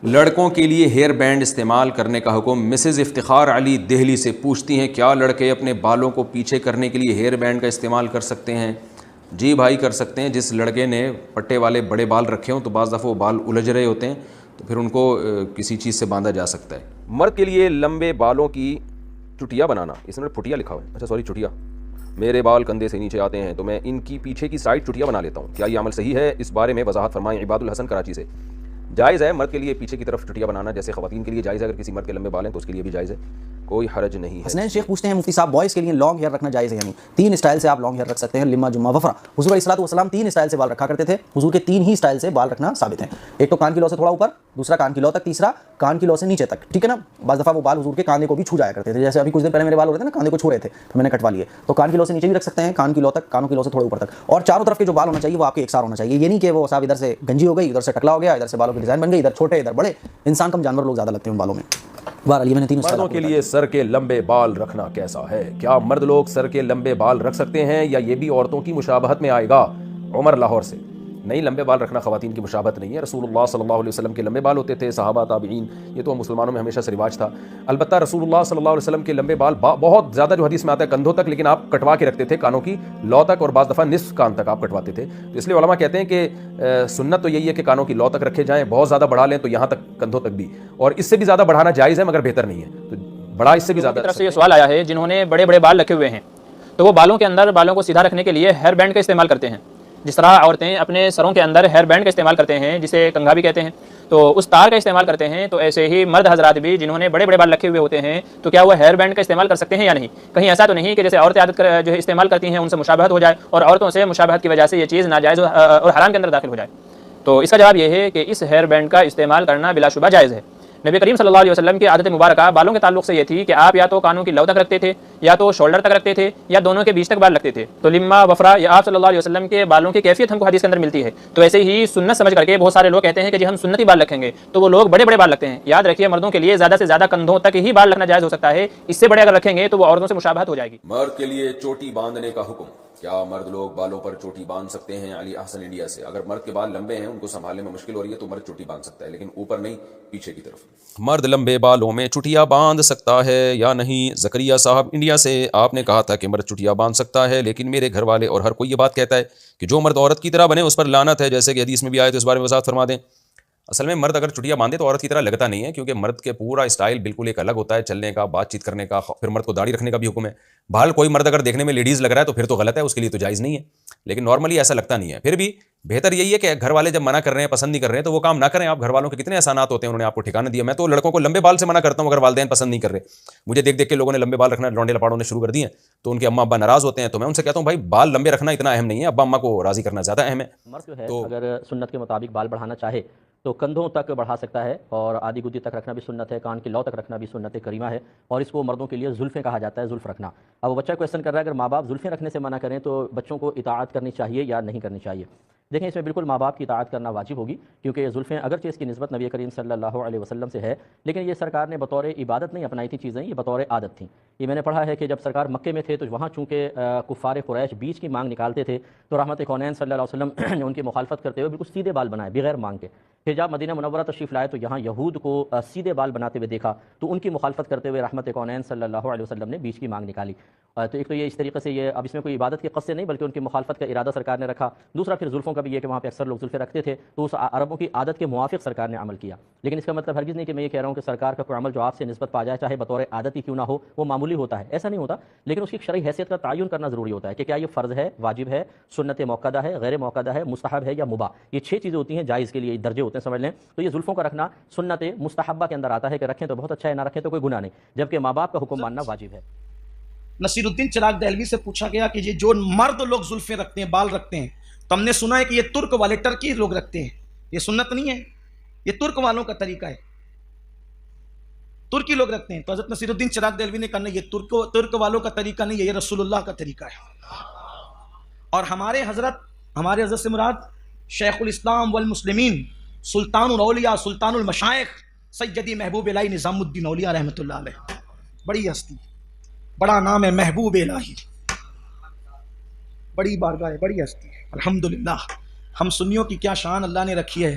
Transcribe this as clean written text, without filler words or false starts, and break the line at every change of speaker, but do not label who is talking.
لڑکوں کے لیے ہیئر بینڈ استعمال کرنے کا حکم۔ مسز افتخار علی دہلی سے پوچھتی ہیں کیا لڑکے اپنے بالوں کو پیچھے کرنے کے لیے ہیئر بینڈ کا استعمال کر سکتے ہیں؟ جی بھائی کر سکتے ہیں۔ جس لڑکے نے پٹے والے بڑے بال رکھے ہوں تو بعض دفعہ وہ بال الجھ رہے ہوتے ہیں تو پھر ان کو کسی چیز سے باندھا جا سکتا ہے۔ مرد کے لیے لمبے بالوں کی چٹیا بنانا، اس میں پٹیا لکھا ہوا ہے، اچھا سوری چٹیا، میرے بال کندھے سے نیچے آتے ہیں تو میں ان کی پیچھے کی سائڈ چٹیا بنا لیتا ہوں، کیا یہ عمل صحیح ہے؟ اس بارے میں وضاحت فرمائیں۔ عباد الحسن کراچی سے۔ جائز ہے مرد کے لیے پیچھے کی طرف چٹیا بنانا، جیسے خواتین کے لیے جائز ہے، اگر کسی مرد کے لمبے بال ہیں تو اس کے لیے بھی جائز ہے، کوئی حرج نہیں ہے۔
حسنین شیخ پوچھتے ہیں مفتی صاحب بوائز کے لیے لانگ ہیئر رکھنا جائز ہے یعنی 3 اسٹائل سے آپ لانگ ہیئر رکھ سکتے ہیں، لما جمعہ وفرا۔ حضور علیہ الصلوۃ والسلام 3 اسٹائل سے بال رکھا کرتے تھے، حضور کے 3 ہی اسٹائل سے بال رکھنا ثابت ہیں، ایک تو کان کی لو سے تھوڑا اوپر، دوسرا کان کی لو تک، تیسرا کان کی لو سے نیچے تک، ٹھیک ہے نا۔ بعض دفعہ وہ بال حضور کے کاندھے کو بھی چھو جایا کرتے تھے، جیسے ابھی کچھ دن پہلے میرے بال ہو رہے تھے نا، کاندھے کو چھو رہے تھے تو میں نے کٹوا لیے، تو کان کی لو سے نیچے بھی رکھ سکتے ہیں، کان کی لو تک، کانوں کی لو سے تھوڑے اوپر تک، اور چاروں طرف کے جو بال ہونا چاہیے وہ آپ کے ایک سار ہونا چاہیے، یہ نہیں کہ وہ صاحب ادھر سے گنجی ہو گئی، ادھر سے ٹکلا ہو گیا، ادھر سے بالوں کی ڈیزائن بن گئی، ادھر چھوٹے ادھر بڑے، انسان کم جانور لوگ زیادہ لگتے ہیں ان بالوں میں۔ بہرحال یہ میں نے 3
مردوں کے لیے سر کے لمبے بال رکھنا کیسا ہے؟ کیا مرد لوگ سر کے لمبے بال رکھ سکتے ہیں یا یہ بھی عورتوں کی مشابہت میں آئے گا؟ عمر لاہور سے۔ نہیں، لمبے بال رکھنا خواتین کی مشابہت نہیں ہے، رسول اللہ صلی اللہ علیہ وسلم کے لمبے بال ہوتے تھے، صحابہ تابعین، یہ تو مسلمانوں میں ہمیشہ سے رواج تھا۔ البتہ رسول اللہ صلی اللہ علیہ وسلم کے لمبے بال بہت زیادہ جو حدیث میں آتا ہے کندھوں تک، لیکن آپ کٹوا کے رکھتے تھے کانوں کی لو تک، اور بعض دفعہ نصف کان تک آپ کٹواتے تھے، تو اس لیے علماء کہتے ہیں کہ سنت تو یہی ہے کہ کانوں کی لو تک رکھے جائیں، بہت زیادہ بڑھا لیں تو یہاں تک کندھوں تک بھی، اور اس سے بھی زیادہ بڑھانا جائز ہے مگر بہتر نہیں ہے، تو بڑا اس سے بھی زیادہ۔
طرف سے یہ سوال آیا ہے جنہوں نے بڑے بڑے بال رکھے ہوئے ہیں تو وہ بالوں کے اندر بالوں کو سیدھا رکھنے کے لیے ہیئر بینڈ کا استعمال کرتے ہیں، جس طرح عورتیں اپنے سروں کے اندر ہیئر بینڈ کا استعمال کرتے ہیں جسے کنگھا بھی کہتے ہیں، تو اس تار کا استعمال کرتے ہیں، تو ایسے ہی مرد حضرات بھی جنہوں نے بڑے بڑے بال رکھے ہوئے ہوتے ہیں تو کیا وہ ہیئر بینڈ کا استعمال کر سکتے ہیں یا نہیں؟ کہیں ایسا تو نہیں کہ جیسے عورتیں عادت جو ہے استعمال کرتی ہیں ان سے مشابہت ہو جائے اور عورتوں سے مشابہت کی وجہ سے یہ چیز ناجائز اور حرام کے اندر داخل ہو جائے؟ تو اس کا جواب یہ ہے کہ اس ہیئر بینڈ کا استعمال کرنا بلا شبہ جائز ہے۔ نبی کریم صلی اللہ علیہ وسلم کی عادت مبارکہ بالوں کے تعلق سے یہ تھی کہ آپ یا تو کانوں کی لو تک رکھتے تھے یا تو شولڈر تک رکھتے تھے یا دونوں کے بیچ تک بال رکھتے تھے، تو لما وفرا یا آپ صلی اللہ علیہ وسلم کے بالوں کی کیفیت ہم کو حدیث کے اندر ملتی ہے، تو ایسے ہی سنت سمجھ کر کے بہت سارے لوگ کہتے ہیں کہ جی ہم سنتی بال رکھیں گے تو وہ لوگ بڑے بڑے بال رکھتے ہیں۔ یاد رکھیے مردوں کے لیے زیادہ سے زیادہ کندھوں تک ہی بال رکھنا جائز ہو سکتا ہے، اس سے بڑے اگر رکھیں گے تو وہ عورتوں سے مشابہت ہو جائے گی۔
مرد کے لیے چوٹی باندھنے کا حکم، کیا مرد لوگ بالوں پر چوٹی باندھ سکتے ہیں؟ علی احسن انڈیا سے۔ اگر مرد کے بال لمبے ہیں، ان کو سنبھالنے میں مشکل ہو رہی ہے تو مرد چوٹی باندھ سکتا ہے، لیکن اوپر نہیں، پیچھے کی طرف۔ مرد لمبے بالوں میں چٹیا باندھ سکتا ہے یا نہیں؟ زکریا صاحب انڈیا سے۔ آپ نے کہا تھا کہ مرد چٹیا باندھ سکتا ہے، لیکن میرے گھر والے اور ہر کوئی یہ بات کہتا ہے کہ جو مرد عورت کی طرح بنے اس پر لعنت ہے، جیسے کہ حدیث میں بھی آئے، تو اس بارے میں وضاحت فرما دیں۔ اصل میں مرد اگر چٹیا باندھے تو عورت کی طرح لگتا نہیں ہے، کیونکہ مرد کے پورا اسٹائل بالکل ایک الگ ہوتا ہے، چلنے کا، بات چیت کرنے کا، پھر مرد کو داڑھی رکھنے کا بھی حکم ہے۔ بہرحال کوئی مرد اگر دیکھنے میں لیڈیز لگ رہا ہے تو پھر تو غلط ہے، اس کے لیے تو جائز نہیں ہے، لیکن نارملی ایسا لگتا نہیں ہے۔ پھر بھی بہتر یہی ہے کہ گھر والے جب منع کر رہے ہیں، پسند نہیں کر رہے ہیں تو وہ کام نہ کریں۔ آپ گھر والوں کے کتنے احسانات ہوتے ہیں، انہوں نے آپ کو ٹھکانہ دیا۔ میں تو لڑکوں کو لمبے بال سے منع کرتا ہوں اگر والدین پسند نہیں کر رہے۔ مجھے دیکھ دیکھ کے لوگوں نے لمبے بال رکھنا لونڈے لپاڑوں نے شروع کر دیے ہیں، تو ان کے اماں ابا ناراض ہوتے ہیں، تو میں ان سے کہتا ہوں بھائی بال لمبے رکھنا اتنا اہم نہیں ہے، ابا اماں کو راضی کرنا زیادہ اہم ہے۔
مرد جو ہے اگر سنت کے مطابق بال بڑھانا چاہے تو کندھوں تک بڑھا سکتا ہے، اور آدھی گدی تک رکھنا بھی سنت ہے، کان کی لو تک رکھنا بھی سنت کریمہ ہے، اور اس کو مردوں کے لیے زلفیں کہا جاتا ہے، زلف رکھنا۔ اب وہ بچہ کویسچن کر رہا ہے اگر ماں باپ زلفیں رکھنے سے منع کریں تو بچوں کو اطاعت کرنی چاہیے یا نہیں کرنی چاہیے؟ دیکھیں اس میں بالکل ماں باپ کی اطاعت کرنا واجب ہوگی، کیونکہ یہ زلفیں اگرچہ اس کی نسبت نبی کریم صلی اللہ علیہ وسلم سے ہے، لیکن یہ سرکار نے بطور عبادت نہیں اپنائی تھی چیزیں، یہ بطور عادت تھیں۔ یہ میں نے پڑھا ہے کہ جب سرکار مکے میں تھے تو وہاں چونکہ کفار قریش بیچ کی مانگ نکالتے تھے، تو رحمت کونین صلی اللہ علیہ وسلم نے ان کی مخالفت کرتے ہوئے بالکل سیدھے بال بنائے بغیر مانگ کے۔ پھر جب مدینہ منورہ تشریف لائے تو یہاں یہود کو سیدھے بال بناتے ہوئے دیکھا، تو ان کی مخالفت کرتے ہوئے رحمت کونین صلی اللہ علیہ وسلم نے بیچ کی مانگ نکالی۔ تو ایک تو یہ اس طریقے سے یہ اب اس میں کوئی عبادت کی قصد سے نہیں بلکہ ان کی مخالفت کا ارادہ سرکار نے رکھا۔ دوسرا پھر زلفوں کا بھی یہ کہ وہاں پہ اکثر لوگ زلفیں رکھتے تھے، تو اس عربوں کی عادت کے موافق سرکار نے عمل کیا، لیکن اس کا مطلب ہرگز نہیں کہ میں یہ کہہ رہا ہوں کہ سرکار کا کوئی عمل جو آپ سے نسبت پا جائے چاہے بطور عادت ہی کیوں نہ ہو وہ معمولی ہوتا ہے، ایسا نہیں ہوتا، لیکن اس کی شرعی حیثیت کا تعین کرنا ضروری ہوتا ہے کہ کیا یہ فرض ہے، واجب ہے، سنت موقدہ ہے، غیر موقدہ ہے، مستحب ہے یا مباح۔ یہ 6 چیزیں ہوتی ہیں جائز کے لیے، درجے ہوتے ہیں سمجھ لیں۔ تو یہ زلفوں کا رکھنا سنت مستحبہ کے اندر آتا ہے کہ رکھیں تو بہت اچھا ہے، نہ رکھیں تو کوئی گناہ نہیں، جبکہ ماں باپ کا حکم ماننا واجب ہے۔
نصیر الدین چراغ دہلوی سے پوچھا گیا کہ یہ جو مرد لوگ زلفیں رکھتے ہیں، بال رکھتے ہیں، تو ہم نے سنا ہے کہ یہ ترک والے، ٹرکی لوگ رکھتے ہیں، یہ سنت نہیں ہے، یہ ترک والوں کا طریقہ ہے، ترکی لوگ رکھتے ہیں۔ تو حضرت نصیر الدین چراغ دہلوی نے کہا یہ ترک والوں کا طریقہ نہیں ہے، یہ رسول اللہ کا طریقہ ہے۔ اور ہمارے حضرت سے مراد شیخ الاسلام والمسلمین، سلطان الاولیاء، سلطان المشائخ، سیدی محبوب الہی نظام الدین اولیاء رحمۃ اللہ علیہ، بڑی ہستی، بڑا نام ہے محبوب الہی، بڑی بارگاہ ہے، بڑی ہستی ہے۔ الحمدللہ ہم سنیوں کی کیا شان اللہ نے رکھی ہے،